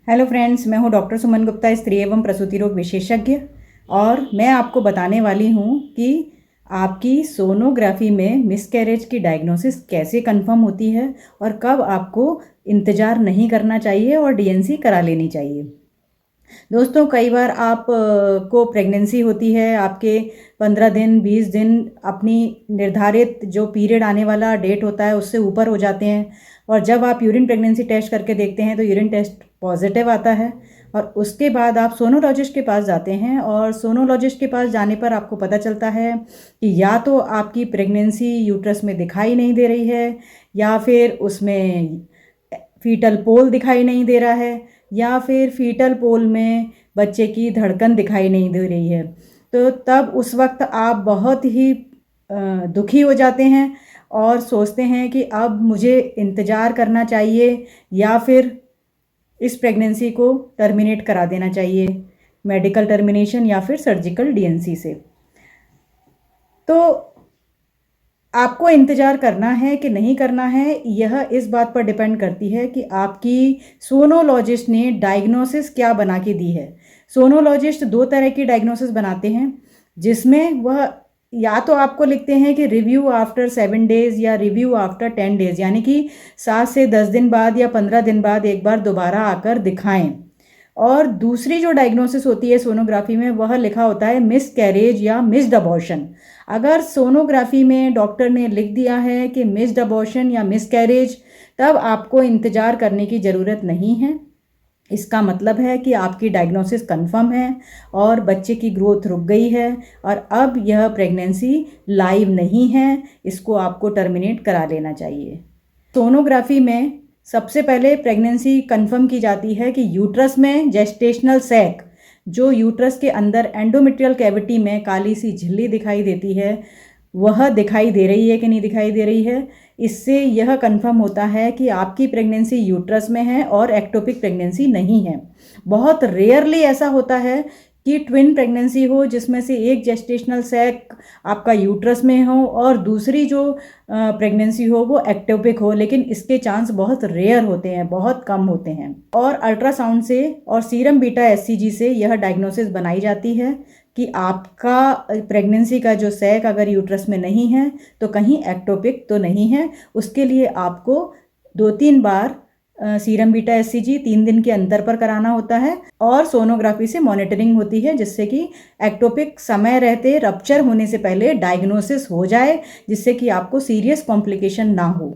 Hello friends, मैं हूं doctor Suman Gupta, स्त्री एवं प्रसूति रोग विशेषज्ञ। और मैं आपको बताने वाली हूं कि आपकी सोनोग्राफी में मिसकैरेज की डायग्नोसिस कैसे कंफर्म होती है और कब आपको इंतज़ार नहीं करना चाहिए और डीएनसी करा लेनी चाहिए। दोस्तों, कई बार आप को प्रेगनेंसी होती है, आपके 15 दिन 20 दिन अपनी निर्धारित जो पीरियड आने वाला डेट होता है उससे ऊपर हो जाते हैं, और जब आप यूरिन प्रेगनेंसी टेस्ट करके देखते हैं तो यूरिन टेस्ट पॉजिटिव आता है। और उसके बाद आप सोनोलॉजिस्ट के पास जाते हैं, और सोनोलॉजिस्ट के पास जाने पर आपको पता चलता है कि या तो आपकी प्रेगनेंसी यूट्रस में दिखाई नहीं दे रही है, या फिर उसमें फीटल पोल दिखाई नहीं दे रहा है, या फिर फीटल पोल में बच्चे की धड़कन दिखाई नहीं दे रही है। तो तब उस वक्त आप बहुत ही दुखी हो जाते हैं और सोचते हैं कि अब मुझे इंतज़ार करना चाहिए या फिर इस प्रेगनेंसी को टर्मिनेट करा देना चाहिए, मेडिकल टर्मिनेशन या फिर सर्जिकल डीएनसी से। तो आपको इंतज़ार करना है कि नहीं करना है, यह इस बात पर डिपेंड करती है कि आपकी सोनोलॉजिस्ट ने डायग्नोसिस क्या बना के दी है। सोनोलॉजिस्ट दो तरह की डायग्नोसिस बनाते हैं, जिसमें वह या तो आपको लिखते हैं कि रिव्यू आफ्टर 7 डेज़ या रिव्यू आफ्टर 10 डेज़, यानी कि 7 से 10 दिन बाद या 15 दिन बाद एक बार दोबारा आकर दिखाएं। और दूसरी जो डायग्नोसिस होती है सोनोग्राफी में, वह लिखा होता है मिस कैरेज या मिस्ड अबॉर्शन। अगर सोनोग्राफी में डॉक्टर ने लिख दिया है कि मिस्ड अबॉर्शन या मिस कैरेज, तब आपको इंतज़ार करने की ज़रूरत नहीं है। इसका मतलब है कि आपकी डायग्नोसिस कंफर्म है और बच्चे की ग्रोथ रुक गई है और अब यह प्रेगनेंसी लाइव नहीं है, इसको आपको टर्मिनेट करा लेना चाहिए। सोनोग्राफी में सबसे पहले प्रेगनेंसी कंफर्म की जाती है कि यूट्रस में जेस्टेशनल सैक, जो यूट्रस के अंदर एंडोमेट्रियल कैविटी में काली सी झिल्ली दिखाई देती है, वह दिखाई दे रही है कि नहीं दिखाई दे रही है। इससे यह कंफर्म होता है कि आपकी प्रेगनेंसी यूट्रस में है और एक्टोपिक प्रेगनेंसी नहीं है। बहुत रेयरली ऐसा होता है कि ट्विन प्रेगनेंसी हो जिसमें से एक जेस्टेशनल सैक आपका यूट्रस में हो और दूसरी जो प्रेगनेंसी हो वो एक्टोपिक हो, लेकिन इसके चांस बहुत रेयर होते हैं, बहुत कम होते हैं। और अल्ट्रासाउंड से और सीरम बीटा एचसीजी से यह डायग्नोसिस बनाई जाती है कि आपका प्रेगनेंसी का जो सैक अगर यूट्रस में नहीं है तो कहीं एक्टोपिक तो नहीं है। उसके लिए आपको 2-3 बार सीरम बीटा एचसीजी 3 दिन के अंतर पर कराना होता है और सोनोग्राफी से मॉनिटरिंग होती है, जिससे कि एक्टोपिक समय रहते रप्चर होने से पहले डायग्नोसिस हो जाए, जिससे कि आपको सीरियस कॉम्प्लिकेशन ना हो।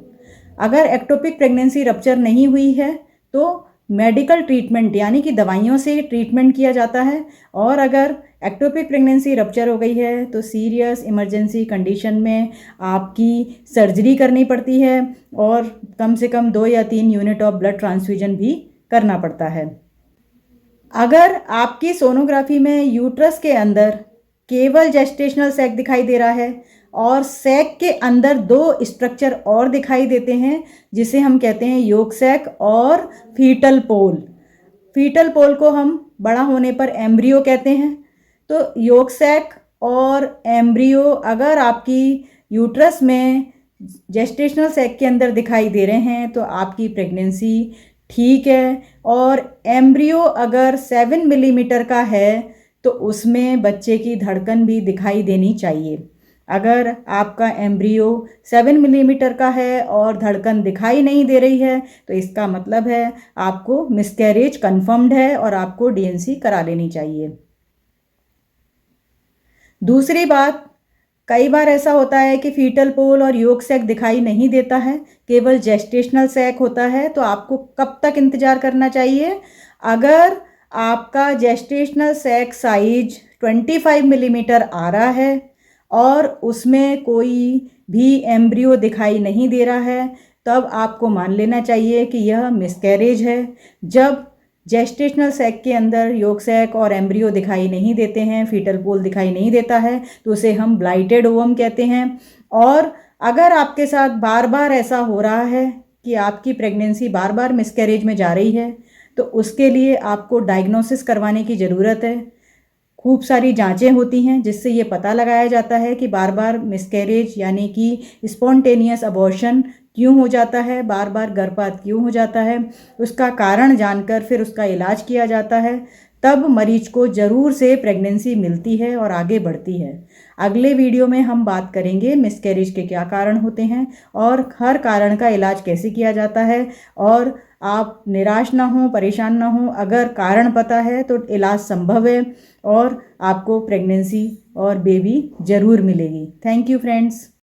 अगर एक्टोपिक प्रेगनेंसी रप्चर नहीं हुई है तो मेडिकल ट्रीटमेंट यानी कि दवाइयों से ट्रीटमेंट किया जाता है, और अगर एक्टोपिक प्रेगनेंसी रप्चर हो गई है तो सीरियस इमरजेंसी कंडीशन में आपकी सर्जरी करनी पड़ती है और कम से कम 2 या 3 यूनिट ऑफ ब्लड ट्रांसफ्यूजन भी करना पड़ता है। अगर आपकी सोनोग्राफी में यूट्रस के अंदर केवल जेस्टेशनल सैक दिखाई दे रहा है और सैक के अंदर 2 स्ट्रक्चर और दिखाई देते हैं, जिसे हम कहते हैं योक सैक और फीटल पोल। फीटल पोल को हम बड़ा होने पर एम्ब्रियो कहते हैं। तो योक सैक और एम्ब्रियो अगर आपकी यूट्रस में जेस्टेशनल सैक के अंदर दिखाई दे रहे हैं तो आपकी प्रेगनेंसी ठीक है, और एम्ब्रियो अगर 7 मिलीमीटर का है तो उसमें बच्चे की धड़कन भी दिखाई देनी चाहिए। अगर आपका एम्ब्रियो 7 मिलीमीटर का है और धड़कन दिखाई नहीं दे रही है तो इसका मतलब है आपको मिसकैरेज कंफर्म्ड है और आपको डीएनसी करा लेनी चाहिए। दूसरी बात, कई बार ऐसा होता है कि फीटल पोल और योक सैक दिखाई नहीं देता है, केवल जेस्टेशनल सैक होता है, तो आपको कब तक इंतज़ार करना चाहिए? अगर आपका जेस्टेशनल सैक साइज 25 मिलीमीटर आ रहा है और उसमें कोई भी एम्ब्रियो दिखाई नहीं दे रहा है, तब आपको मान लेना चाहिए कि यह मिसकैरेज है। जब जेस्टेशनल सैक के अंदर योक सैक और एम्ब्रियो दिखाई नहीं देते हैं, फीटल पोल दिखाई नहीं देता है, तो उसे हम ब्लाइटेड ओवम कहते हैं। और अगर आपके साथ बार बार ऐसा हो रहा है कि आपकी प्रेगनेंसी बार बार मिसकैरेज में जा रही है, तो उसके लिए आपको डायग्नोसिस करवाने की ज़रूरत है। खूब सारी जांचें होती हैं जिससे ये पता लगाया जाता है कि बार बार मिसकैरेज यानी कि स्पॉन्टेनियस अबॉर्शन क्यों हो जाता है, बार बार गर्भपात क्यों हो जाता है, उसका कारण जानकर फिर उसका इलाज किया जाता है, तब मरीज को ज़रूर से प्रेगनेंसी मिलती है और आगे बढ़ती है। अगले वीडियो में हम बात करेंगे मिसकैरेज के क्या कारण होते हैं और हर कारण का इलाज कैसे किया जाता है। और आप निराश ना हो, परेशान ना हो, अगर कारण पता है तो इलाज संभव है और आपको प्रेगनेंसी और बेबी ज़रूर मिलेगी। Thank you friends.